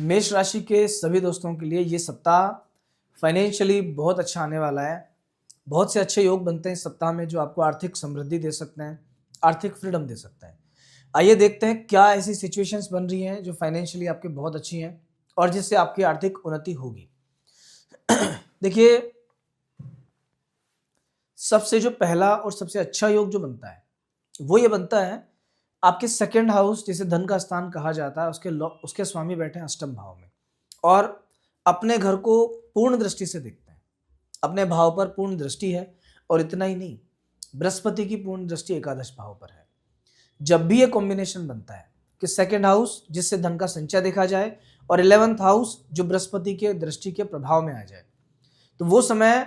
मेष राशि के सभी दोस्तों के लिए ये सप्ताह फाइनेंशियली बहुत अच्छा आने वाला है। बहुत से अच्छे योग बनते हैं इस सप्ताह में जो आपको आर्थिक समृद्धि दे सकते हैं, आर्थिक फ्रीडम दे सकते हैं। आइए देखते हैं क्या ऐसी सिचुएशंस बन रही हैं जो फाइनेंशियली आपके बहुत अच्छी हैं और जिससे आपकी आर्थिक उन्नति होगी। देखिए, सबसे जो पहला और सबसे अच्छा योग जो बनता है वो ये बनता है आपके सेकंड हाउस, जिसे धन का स्थान कहा जाता है, उसके स्वामी बैठे हैं अष्टम भाव में और अपने घर को पूर्ण दृष्टि से देखते हैं। अपने भाव पर पूर्ण दृष्टि है और इतना ही नहीं, बृहस्पति की पूर्ण दृष्टि एकादश भाव पर है। जब भी ये कॉम्बिनेशन बनता है कि सेकंड हाउस जिससे धन का संचय देखा जाए और 11th हाउस जो बृहस्पति के दृष्टि के प्रभाव में आ जाए, तो वो समय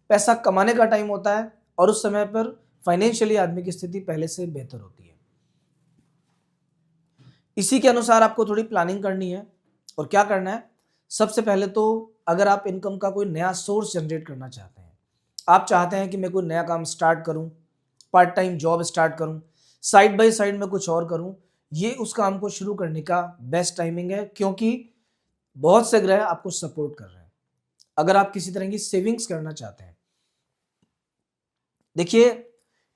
पैसा कमाने का टाइम होता है और उस समय पर फाइनेंशियली आदमी की स्थिति पहले से बेहतर होती है। इसी के अनुसार आपको थोड़ी प्लानिंग करनी है। और क्या करना है, सबसे पहले तो अगर आप इनकम का कोई नया सोर्स जनरेट करना चाहते हैं, आप चाहते हैं कि मैं कोई नया काम स्टार्ट करूं, पार्ट टाइम जॉब स्टार्ट करूं, साइड बाय साइड में कुछ और करूं, ये उस काम को शुरू करने का बेस्ट टाइमिंग है, क्योंकि बहुत से ग्रह आपको सपोर्ट कर रहे हैं। अगर आप किसी तरह की सेविंग्स करना चाहते हैं, देखिए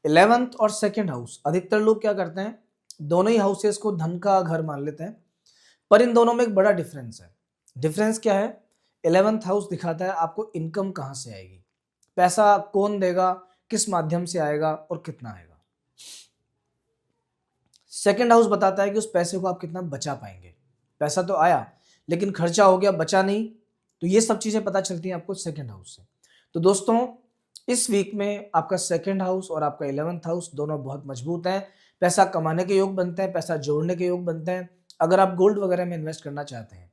11th और सेकंड हाउस, अधिकतर लोग क्या करते हैं, दोनों ही हाउसेस को धन का घर मान लेते हैं, पर इन दोनों में एक बड़ा डिफरेंस है। डिफरेंस क्या है? 11th हाउस दिखाता है आपको इनकम कहां से आएगी, पैसा कौन देगा, किस माध्यम से आएगा और कितना आएगा। सेकंड हाउस बताता है कि उस पैसे को आप कितना बचा पाएंगे। पैसा तो आया लेकिन खर्चा हो गया, बचा नहीं, तो ये सब चीजें पता चलती हैं आपको सेकंड हाउस से। तो दोस्तों, इस वीक में आपका सेकंड हाउस और आपका 11th हाउस दोनों बहुत मजबूत हैं। पैसा कमाने के योग बनते हैं, पैसा जोड़ने के योग बनते हैं। अगर आप गोल्ड वगैरह में इन्वेस्ट करना चाहते हैं,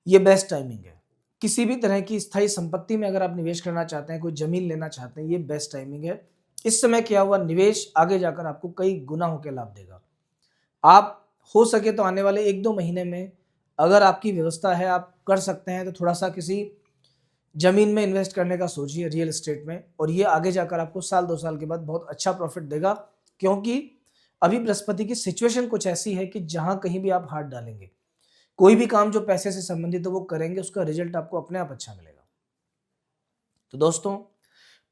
ये बेस्ट टाइमिंग है। किसी भी तरह की स्थायी संपत्ति में अगर आप निवेश करना चाहते हैं, कोई जमीन लेना चाहते हैं, ये बेस्ट टाइमिंग है। इस समय किया हुआ निवेश आगे जाकर आपको कई गुना होकर लाभ देगा। आप हो सके तो आने वाले 1-2 महीने में, अगर आपकी व्यवस्था है, आप कर सकते हैं, तो थोड़ा सा किसी जमीन में इन्वेस्ट करने का सोचिए, रियल एस्टेट में, और ये आगे जाकर आपको 1-2 साल के बाद बहुत अच्छा प्रॉफिट देगा। क्योंकि अभी बृहस्पति की सिचुएशन कुछ ऐसी है कि जहां कहीं भी आप हाथ डालेंगे, कोई भी काम जो पैसे से संबंधित है वो करेंगे, उसका रिजल्ट आपको अपने आप अच्छा मिलेगा। तो दोस्तों,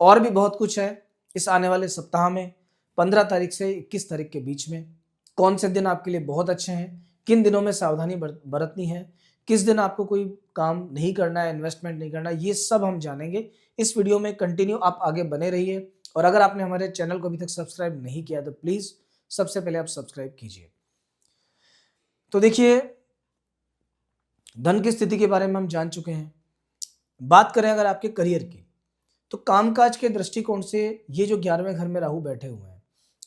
और भी बहुत कुछ है इस आने वाले सप्ताह में। 15 तारीख से 21 तारीख के बीच में कौन से दिन आपके लिए बहुत अच्छे हैं, किन दिनों में सावधानी बरतनी है, किस दिन आपको कोई काम नहीं करना है, इन्वेस्टमेंट नहीं करना है, ये सब हम जानेंगे इस वीडियो में। कंटिन्यू आप आगे बने रहिए। और अगर आपने हमारे चैनल को अभी तक सब्सक्राइब नहीं किया तो प्लीज सबसे पहले आप सब्सक्राइब कीजिए। तो देखिए, धन की स्थिति के बारे में हम जान चुके हैं। बात करें अगर आपके करियर की, तो कामकाज के दृष्टिकोण से ये जो 11वें घर में राहु बैठे हुए हैं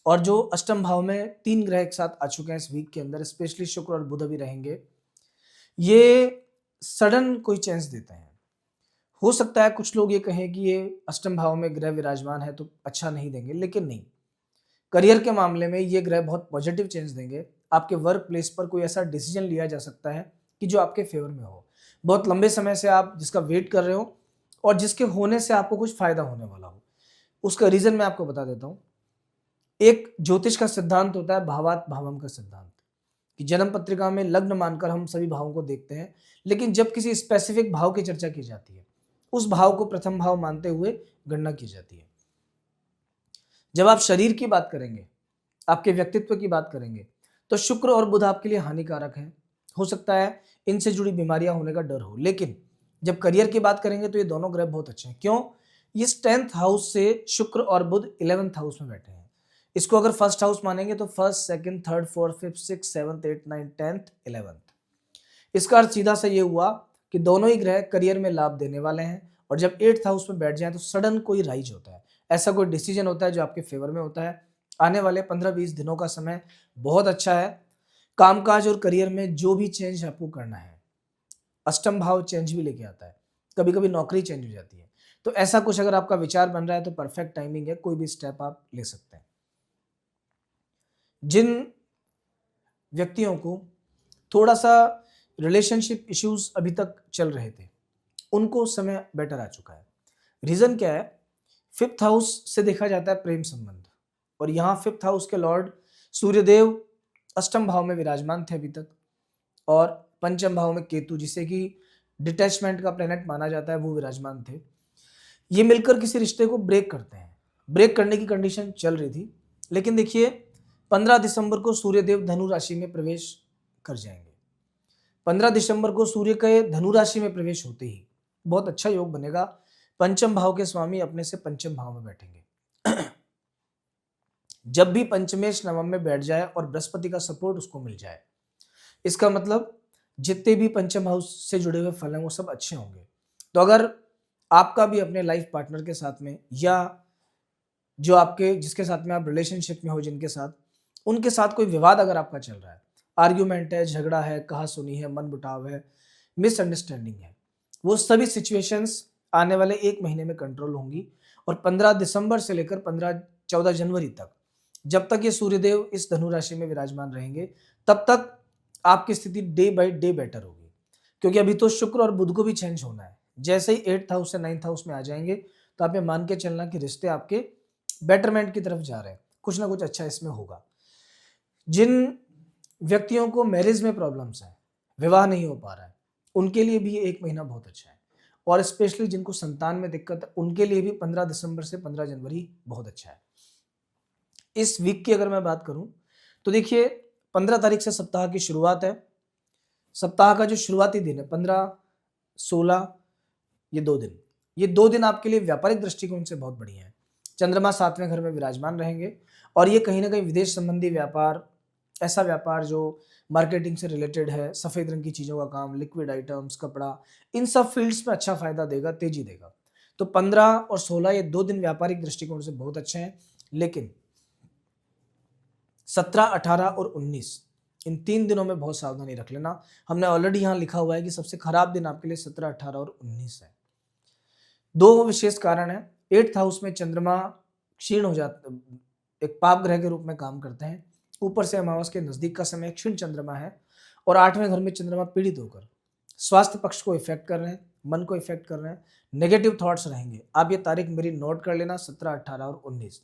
और जो अष्टम भाव में 3 ग्रह एक साथ आ चुके हैं इस वीक के अंदर, स्पेशली शुक्र और बुध भी रहेंगे, ये सडन कोई चेंज देते हैं। हो सकता है कुछ लोग ये कहें कि ये अष्टम भाव में ग्रह विराजमान है तो अच्छा नहीं देंगे, लेकिन नहीं, करियर के मामले में ये ग्रह बहुत पॉजिटिव चेंज देंगे। आपके वर्क प्लेस पर कोई ऐसा डिसीजन लिया जा सकता है कि जो आपके फेवर में हो, बहुत लंबे समय से आप जिसका वेट कर रहे हो और जिसके होने से आपको कुछ फायदा होने वाला हो। उसका रीजन मैं आपको बता देता हूं। एक ज्योतिष का सिद्धांत होता है भावात भावम का सिद्धांत, कि जन्म पत्रिका में लग्न मानकर हम सभी भावों को देखते हैं, लेकिन जब किसी स्पेसिफिक भाव की चर्चा की जाती है, उस भाव को प्रथम भाव मानते हुए गणना की जाती है। जब आप शरीर की बात करेंगे, आपके व्यक्तित्व की बात करेंगे, तो शुक्र और बुध आपके लिए हानिकारक है। हो सकता है इनसे जुड़ी बीमारियां होने का डर हो, लेकिन जब करियर की बात करेंगे तो ये दोनों ग्रह बहुत अच्छे हैं। क्यों? ये 10th हाउस से शुक्र और बुध 11th हाउस में बैठे हैं। इसको अगर फर्स्ट हाउस मानेंगे तो first, second, third, fourth, fifth, six, seventh, eight, nine, 10th, 11th। इसका अर्थ सीधा सा ये हुआ कि दोनों ही ग्रह करियर में लाभ देने वाले हैं। और जब 8th हाउस में बैठ जाए तो सडन कोई राइज होता है, ऐसा कोई डिसीजन होता है जो आपके फेवर में होता है। आने वाले 15-20 दिनों का समय बहुत अच्छा है। कामकाज और करियर में जो भी चेंज आपको करना है, अष्टम भाव चेंज भी लेके आता है, कभी कभी नौकरी चेंज हो जाती है, तो ऐसा कुछ अगर आपका विचार बन रहा है तो परफेक्ट टाइमिंग है, कोई भी स्टेप आप ले सकते हैं। जिन व्यक्तियों को थोड़ा सा रिलेशनशिप इश्यूज अभी तक चल रहे थे, उनको समय बेटर आ चुका है। रीजन क्या है? 5th हाउस से देखा जाता है प्रेम संबंध, और यहाँ 5th हाउस के लॉर्ड सूर्यदेव अष्टम भाव में विराजमान थे अभी तक, और पंचम भाव में केतु, जिसे कि डिटैचमेंट का प्लेनेट माना जाता है, वो विराजमान थे। ये मिलकर किसी रिश्ते को ब्रेक करते हैं। ब्रेक करने की कंडीशन चल रही थी, लेकिन देखिए 15 दिसंबर को सूर्यदेव धनु राशि में प्रवेश कर जाएंगे। 15 दिसंबर को सूर्य के धनु राशि में प्रवेश होते ही बहुत अच्छा योग बनेगा। पंचम भाव के स्वामी अपने से पंचम भाव में बैठेंगे। जब भी पंचमेश नवम में बैठ जाए और बृहस्पति का सपोर्ट उसको मिल जाए, इसका मतलब जितने भी पंचम हाउस से जुड़े हुए फल हैं वो सब अच्छे होंगे। तो अगर आपका भी अपने लाइफ पार्टनर के साथ में, या जो आपके जिसके साथ में आप रिलेशनशिप में हो, जिनके साथ, उनके साथ कोई विवाद अगर आपका चल रहा है, आर्ग्यूमेंट है, झगड़ा है, कहासुनी है, मनमुटाव है, मिसअंडरस्टैंडिंग है, वो सभी सिचुएशंस आने वाले 1 महीने में कंट्रोल होंगी। और 15 दिसंबर से लेकर 14 जनवरी तक, जब तक ये सूर्यदेव इस धनु राशि में विराजमान रहेंगे, तब तक आपकी स्थिति डे बाय डे बेटर होगी। क्योंकि अभी तो शुक्र और बुध को भी चेंज होना है। जैसे ही 8th हाउस से 9th हाउस में आ जाएंगे, तो आप ये मान के चलना कि रिश्ते आपके बेटरमेंट की तरफ जा रहे हैं, कुछ ना कुछ अच्छा इसमें होगा। जिन व्यक्तियों को मैरिज में प्रॉब्लम्स है, विवाह नहीं हो पा रहा है, उनके लिए भी ये 1 महीना बहुत अच्छा है। और स्पेशली जिनको संतान में दिक्कत है, उनके लिए भी 15 दिसंबर से 15 जनवरी बहुत अच्छा है। इस वीक की अगर मैं बात करूं, तो देखिए 15 तारीख से सप्ताह की शुरुआत है। सप्ताह का जो शुरुआती दिन है 15, 16, ये 2 दिन आपके लिए व्यापारिक दृष्टिकोण से बहुत बढ़िया है। चंद्रमा 7वें घर में विराजमान रहेंगे, और ये कहीं ना कहीं विदेश संबंधी व्यापार, ऐसा व्यापार जो मार्केटिंग से रिलेटेड है, सफ़ेद रंग की चीज़ों का काम, लिक्विड आइटम्स, कपड़ा, इन सब फील्ड्स में अच्छा फायदा देगा, तेजी देगा। तो 15 और 16 ये 2 दिन व्यापारिक दृष्टिकोण से बहुत अच्छे हैं। लेकिन 17, 18 और 19, इन 3 दिनों में बहुत सावधानी रख लेना। हमने ऑलरेडी यहाँ लिखा हुआ है कि सबसे खराब दिन आपके लिए 17, 18 और 19 है। 2 विशेष कारण है। 8th हाउस में चंद्रमा क्षीण हो जाता, एक पाप ग्रह के रूप में काम करते हैं। ऊपर से अमावस के नजदीक का समय क्षीण चंद्रमा है, और 8वें घर में चंद्रमा पीड़ित होकर स्वास्थ्य पक्ष को इफेक्ट कर रहे हैं, मन को इफेक्ट कर रहे हैं, नेगेटिव थॉट्स रहेंगे। आप ये तारीख मेरी नोट कर लेना, 17, 18 और 19।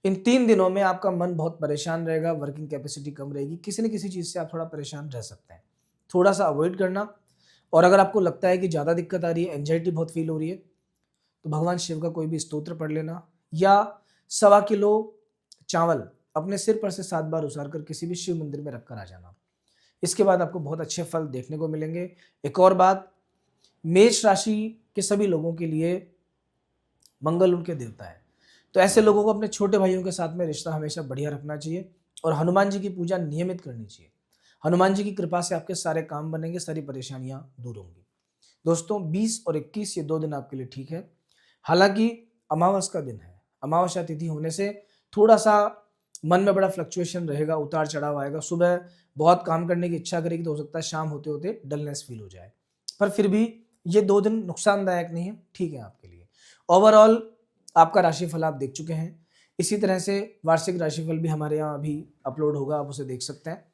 इन 3 दिनों में आपका मन बहुत परेशान रहेगा, वर्किंग कैपेसिटी कम रहेगी, किसी न किसी चीज़ से आप थोड़ा परेशान रह सकते हैं। थोड़ा सा अवॉइड करना। और अगर आपको लगता है कि ज़्यादा दिक्कत आ रही है, एंजाइटी बहुत फील हो रही है, तो भगवान शिव का कोई भी स्तोत्र पढ़ लेना, या 1.25 किलो चावल अपने सिर पर से 7 बार उतार कर किसी भी शिव मंदिर में रखकर आ जाना। इसके बाद आपको बहुत अच्छे फल देखने को मिलेंगे। एक और बात, मेष राशि के सभी लोगों के लिए मंगल उनके देवता है, तो ऐसे लोगों को अपने छोटे भाइयों के साथ में रिश्ता हमेशा बढ़िया रखना चाहिए, और हनुमान जी की पूजा नियमित करनी चाहिए। हनुमान जी की कृपा से आपके सारे काम बनेंगे, सारी परेशानियां दूर होंगी। दोस्तों 20 और 21 ये 2 दिन आपके लिए ठीक है। हालांकि अमावस का दिन है, अमावस्या तिथि होने से थोड़ा सा मन में बड़ा फ्लक्चुएशन रहेगा, उतार चढ़ाव आएगा। सुबह बहुत काम करने की इच्छा करेगी, तो हो सकता है शाम होते होते डलनेस फील हो जाए, पर फिर भी ये 2 दिन नुकसानदायक नहीं है, ठीक है आपके लिए। ओवरऑल आपका राशिफल आप देख चुके हैं। इसी तरह से वार्षिक राशिफल भी हमारे यहाँ अभी अपलोड होगा, आप उसे देख सकते हैं।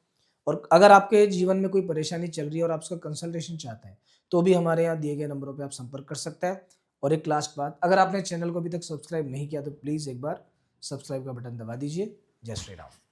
और अगर आपके जीवन में कोई परेशानी चल रही है और आप उसका कंसल्टेशन चाहते हैं, तो भी हमारे यहाँ दिए गए नंबरों पे आप संपर्क कर सकते हैं। और एक लास्ट बात, अगर आपने चैनल को अभी तक सब्सक्राइब नहीं किया, तो प्लीज़ एक बार सब्सक्राइब का बटन दबा दीजिए। जय श्री राम।